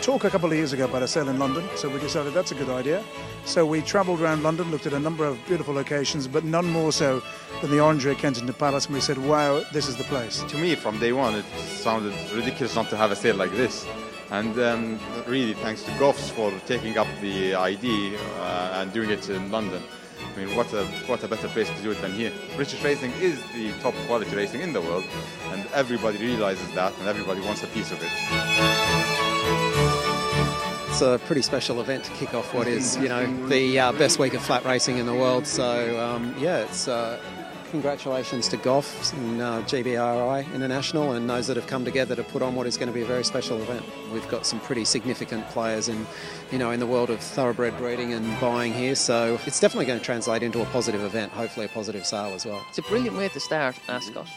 talk a couple of years ago about a sale in London, so we decided that's a good idea. So we travelled around London, looked at a number of beautiful locations, but none more so than the Orangery at Kensington Palace, and we said, wow, this is the place. To me, from day one, it sounded ridiculous not to have a sale like this. And really, thanks to Goffs for taking up the idea and doing it in London. I mean, what a better place to do it than here. British racing is the top quality racing in the world, and everybody realises that, and everybody wants a piece of it. It's a pretty special event to kick off what is, the best week of flat racing in the world. So, it's congratulations to Goffs and GBRI International and those that have come together to put on what is going to be a very special event. We've got some pretty significant players in the world of thoroughbred breeding and buying here, so it's definitely going to translate into a positive event, hopefully a positive sale as well. It's a brilliant way to start Ascot,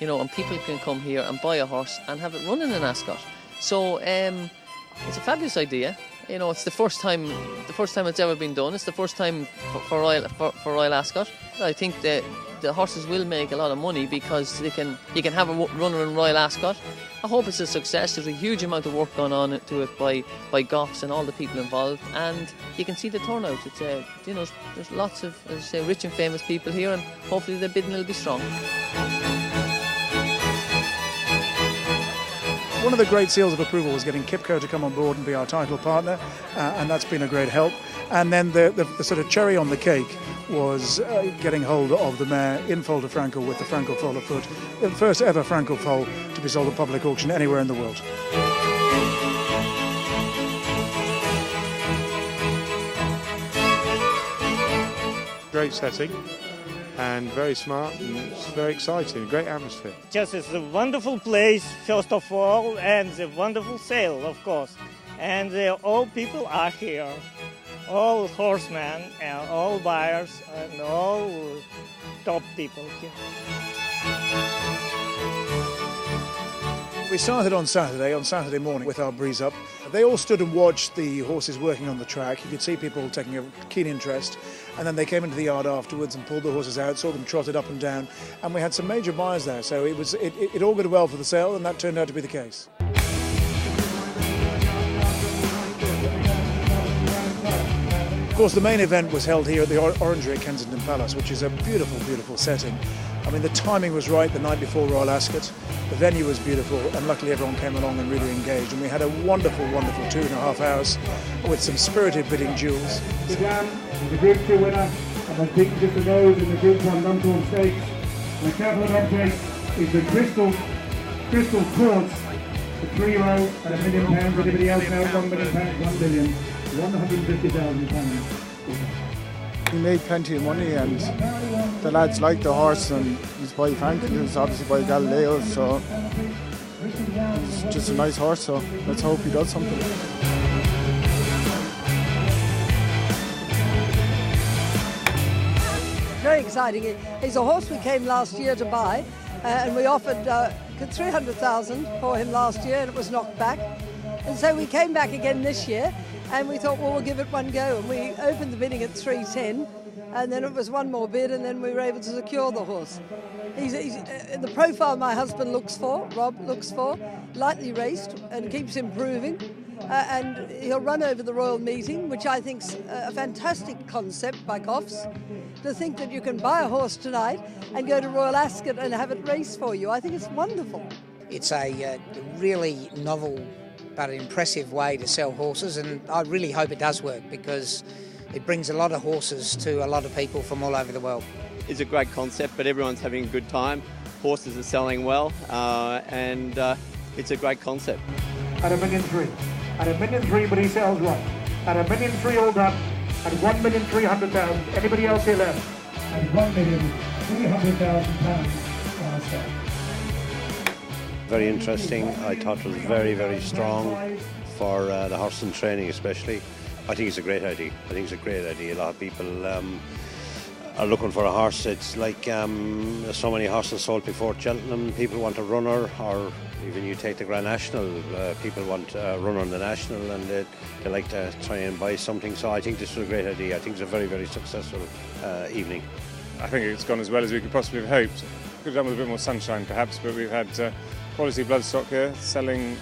and people can come here and buy a horse and have it running in Ascot. So it's a fabulous idea. It's the first time it's ever been done. It's the first time for Royal Ascot. I think that the horses will make a lot of money because you can have a runner in Royal Ascot. I hope it's a success. There's a huge amount of work gone on to it by Goffs and all the people involved, and you can see the turnout. It's there's lots of, as I say, rich and famous people here, and hopefully the bidding will be strong. One of the great seals of approval was getting Kipco to come on board and be our title partner, and that's been a great help. And then the sort of cherry on the cake was getting hold of the mare in foal to Frankel with the Frankel foal afoot, the first ever Frankel foal to be sold at public auction anywhere in the world. Great setting and very smart, and it's very exciting, great atmosphere. Just it's a wonderful place, first of all, and a wonderful sale, of course. And all people are here, all horsemen, and all buyers, and all top people here. We started on Saturday morning with our breeze up. They all stood and watched the horses working on the track. You could see people taking a keen interest, and then they came into the yard afterwards and pulled the horses out, saw them trotted up and down, and we had some major buyers there, so it all good well for the sale, and that turned out to be the case. Of course, the main event was held here at the Orangery at Kensington Palace, which is a beautiful, beautiful setting. I mean, the timing was right the night before Royal Ascot. The venue was beautiful, and luckily everyone came along and really engaged. And we had a wonderful, wonderful 2.5 hours with some spirited bidding duels. Sudan is a Group 2 winner, and my big just the nose in the Group 1 London Stakes. My capital object is the Crystal Quartz, the 3-year-old at £1 million. Anybody else now? £1 million, £1 billion. £150,000. He made plenty of money, and the lads like the horse, and he's by Franklin, who's obviously by Galileo, so he's just a nice horse, so let's hope he does something. Very exciting. He's a horse we came last year to buy, and we offered $300,000 for him last year, and it was knocked back. And so we came back again this year, and we thought, well, we'll give it one go. And we opened the bidding at $310, and then it was one more bid, and then we were able to secure the horse. He's the profile my husband Rob looks for, lightly raced and keeps improving. And he'll run over the Royal Meeting, which I think's a fantastic concept by Goffs. To think that you can buy a horse tonight and go to Royal Ascot and have it race for you, I think it's wonderful. It's a really novel but an impressive way to sell horses, and I really hope it does work because it brings a lot of horses to a lot of people from all over the world. It's a great concept, but everyone's having a good time. Horses are selling well, and it's a great concept. At $1.3 million. At $1.3 million, but he sells right. At $1.3 million all done. At £1,300,000. Anybody else here left? At £1,300,000 Very interesting. I thought it was very, very strong for the horse and training especially. I think it's a great idea. A lot of people are looking for a horse. It's like there's so many horses sold before Cheltenham. People want a runner, or even you take the Grand National, people want a runner on the National, and they like to try and buy something. So I think this was a great idea. I think it's a very, very successful evening. I think it's gone as well as we could possibly have hoped. Could have done with a bit more sunshine perhaps, but we've had quality bloodstock here, selling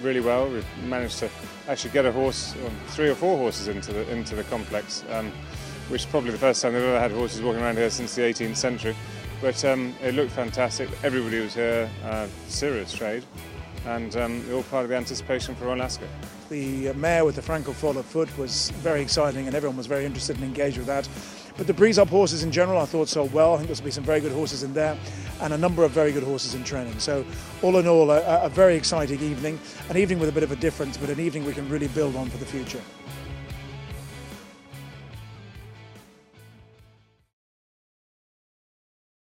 really well. We've managed to actually get a horse, 3 or 4 horses into the complex, which is probably the first time they've ever had horses walking around here since the 18th century. But it looked fantastic. Everybody was here, serious trade, and all part of the anticipation for Royal Ascot. The mare with the Frankel foal foot was very exciting, and everyone was very interested and engaged with that. But the breeze up horses in general I thought sold well. I think there'll be some very good horses in there and a number of very good horses in training. So all in all, a very exciting evening, an evening with a bit of a difference, but an evening we can really build on for the future.